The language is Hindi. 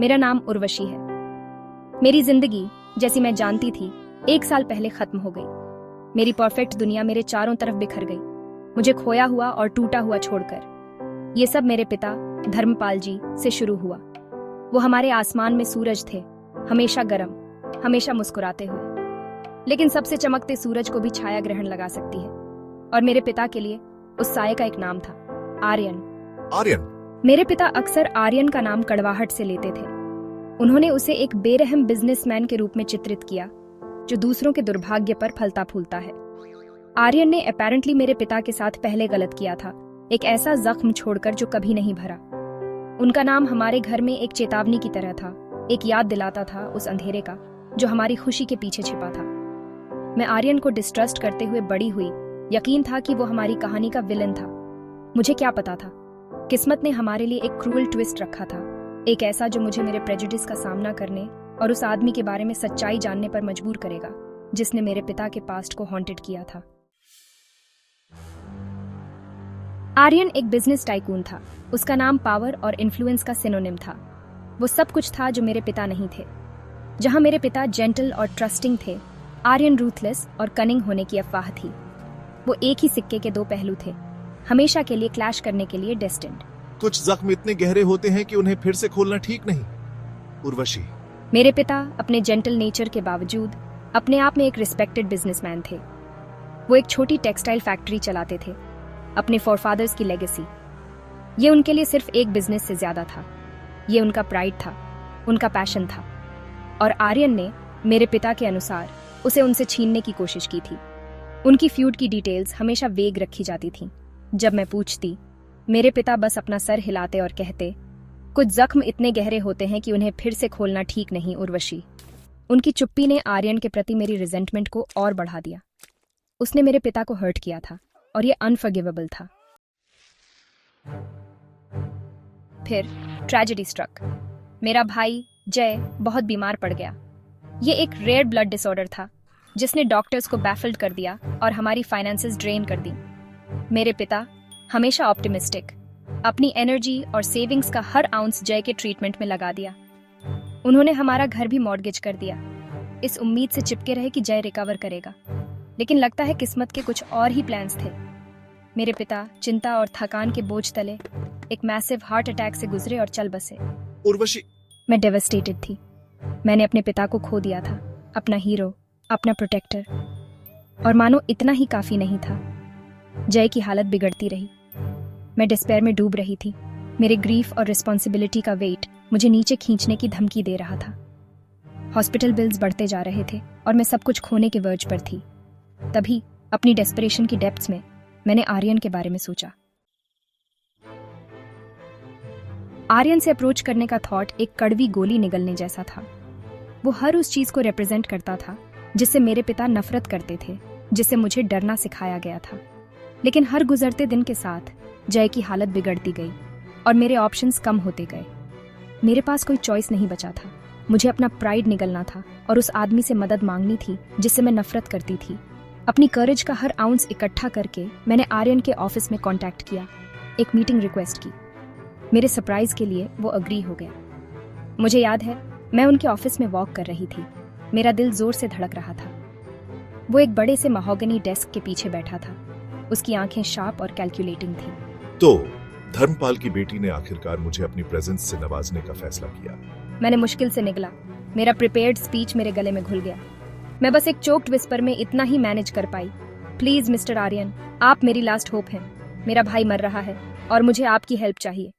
मेरा नाम उर्वशी है। मेरी जिंदगी जैसी मैं जानती थी 1 साल पहले खत्म हो गई। मेरी परफेक्ट दुनिया मेरे चारों तरफ बिखर गई, मुझे खोया हुआ और टूटा हुआ छोड़कर। ये सब मेरे पिता धर्मपाल जी से शुरू हुआ। वो हमारे आसमान में सूरज थे, हमेशा गर्म, हमेशा मुस्कुराते हुए। लेकिन सबसे चमकते सूरज को भी छाया ग्रहण लगा सकती है, और मेरे पिता के लिए उस साये का एक नाम था, आर्यन। आर्यन? मेरे पिता अक्सर आर्यन का नाम कड़वाहट से लेते थे। उन्होंने उसे एक बेरहम बिजनेसमैन के रूप में चित्रित किया, जो दूसरों के दुर्भाग्य पर फलता फूलता है। आर्यन ने अपैरेंटली मेरे पिता के साथ पहले गलत किया था, एक ऐसा जख्म छोड़कर जो कभी नहीं भरा। उनका नाम हमारे घर में एक चेतावनी की तरह था, एक याद दिलाता था उस अंधेरे का जो हमारी खुशी के पीछे छिपा था। मैं आर्यन को डिस्ट्रस्ट करते हुए बड़ी हुई। यकीन था कि वो हमारी कहानी का विलन था। मुझे क्या पता था, किस्मत ने हमारे लिए एक क्रूअल ट्विस्ट रखा था, एक ऐसा जो मुझे मेरे प्रेजुडिस का सामना करने और उस आदमी के बारे में सच्चाई जानने पर मजबूर करेगा जिसने मेरे पिता के पास्ट को हॉन्टेड किया था। आर्यन एक बिजनेस टाइकून था। उसका नाम पावर और इन्फ्लुएंस का सिनोनिम था। वो सब कुछ था जो मेरे पिता नहीं थे। जहां मेरे पिता जेंटल और ट्रस्टिंग थे, आर्यन रूथलेस और कनिंग होने की अफवाह थी। वो एक ही सिक्के के 2 पहलू थे, हमेशा के लिए क्लैश करने के लिए डेस्टिन्ड। कुछ जख्म इतने गहरे होते हैं कि उन्हें फिर से खोलना ठीक नहीं। उर्वशी? मेरे पिता अपने जेंटल नेचर के बावजूद अपने आप में एक रिस्पेक्टेड बिजनेसमैन थे। वो एक छोटी टेक्सटाइल फैक्ट्री चलाते थे, अपने फोरफादर्स की लेगेसी। ये उनके लिए सिर्फ एक बिजनेस से ज्यादा था। ये उनका प्राइड था, उनका पैशन था। और आर्यन ने मेरे पिता के अनुसार उसे उनसे छीनने की कोशिश की थी। उनकी फ्यूड की डिटेल्स हमेशा वेग रखी जाती थीं। जब मैं पूछती, मेरे पिता बस अपना सर हिलाते और कहते, कुछ जख्म इतने गहरे होते हैं कि उन्हें फिर से खोलना ठीक नहीं उर्वशी। उनकी चुप्पी ने आर्यन के प्रति मेरी रिजेंटमेंट को और बढ़ा दिया। उसने मेरे पिता को हर्ट किया था और ये अनफॉरगिवेबल था। फिर ट्रेजेडी स्ट्रक। मेरा भाई जय बहुत बीमार पड़ गया। ये एक रेयर ब्लड डिसऑर्डर था जिसने डॉक्टर्स को बैफल्ड कर दिया और हमारी फाइनेंसेस ड्रेन कर दी। मेरे पिता हमेशा ऑप्टिमिस्टिक, अपनी एनर्जी और सेविंग्स का हर आउंस जय के ट्रीटमेंट में लगा दिया। उन्होंने हमारा घर भी मॉर्गेज कर दिया, इस उम्मीद से चिपके रहे कि जय रिकवर करेगा। लेकिन लगता है किस्मत के कुछ और ही प्लान्स थे। मेरे पिता चिंता और थकान के बोझ तले एक मैसिव हार्ट अटैक से गुजरे और चल बसे। उर्वशी? मैं डेवास्टेटेड थी। मैंने अपने पिता को खो दिया था, अपना हीरो, अपना प्रोटेक्टर। और मानो इतना ही काफी नहीं था, जय की हालत बिगड़ती रही। मैं डिस्पेयर में डूब रही थी। मेरे ग्रीफ और रिस्पॉन्सिबिलिटी का वेट मुझे नीचे खींचने की धमकी दे रहा था। हॉस्पिटल बिल्स बढ़ते जा रहे थे और मैं सब कुछ खोने के वर्ज पर थी। तभी अपनी डेस्परेशन की डेप्थ्स में मैंने आर्यन के बारे में सोचा। आर्यन से अप्रोच करने का थॉट एक कड़वी गोली निगलने जैसा था। वो हर उस चीज को रिप्रेजेंट करता था जिससे मेरे पिता नफरत करते थे, जिससे मुझे डरना सिखाया गया था। लेकिन हर गुजरते दिन के साथ जय की हालत बिगड़ती गई और मेरे ऑप्शंस कम होते गए। मेरे पास कोई चॉइस नहीं बचा था। मुझे अपना प्राइड निगलना था और उस आदमी से मदद मांगनी थी जिससे मैं नफरत करती थी। अपनी करेज का हर आउंस इकट्ठा करके मैंने आर्यन के ऑफिस में कांटेक्ट किया, एक मीटिंग रिक्वेस्ट की। मेरे सरप्राइज के लिए वो अग्री हो गया। मुझे याद है, मैं उनके ऑफिस में वॉक कर रही थी। मेरा दिल जोर से धड़क रहा था। वो एक बड़े से महोगनी डेस्क के पीछे बैठा था। उसकी आंखें शार्प और कैलकुलेटिंग थी। तो धर्मपाल की बेटी ने आखिरकार मुझे अपनी प्रेजेंस से नवाजने का फैसला किया। मैंने मुश्किल से निकला। मेरा प्रिपेयर्ड स्पीच मेरे गले में घुल गया। मैं बस एक चोक्ड विस्पर में इतना ही मैनेज कर पाई, प्लीज मिस्टर आर्यन, आप मेरी लास्ट होप हैं। मेरा भाई मर रहा है और मुझे आपकी हेल्प चाहिए।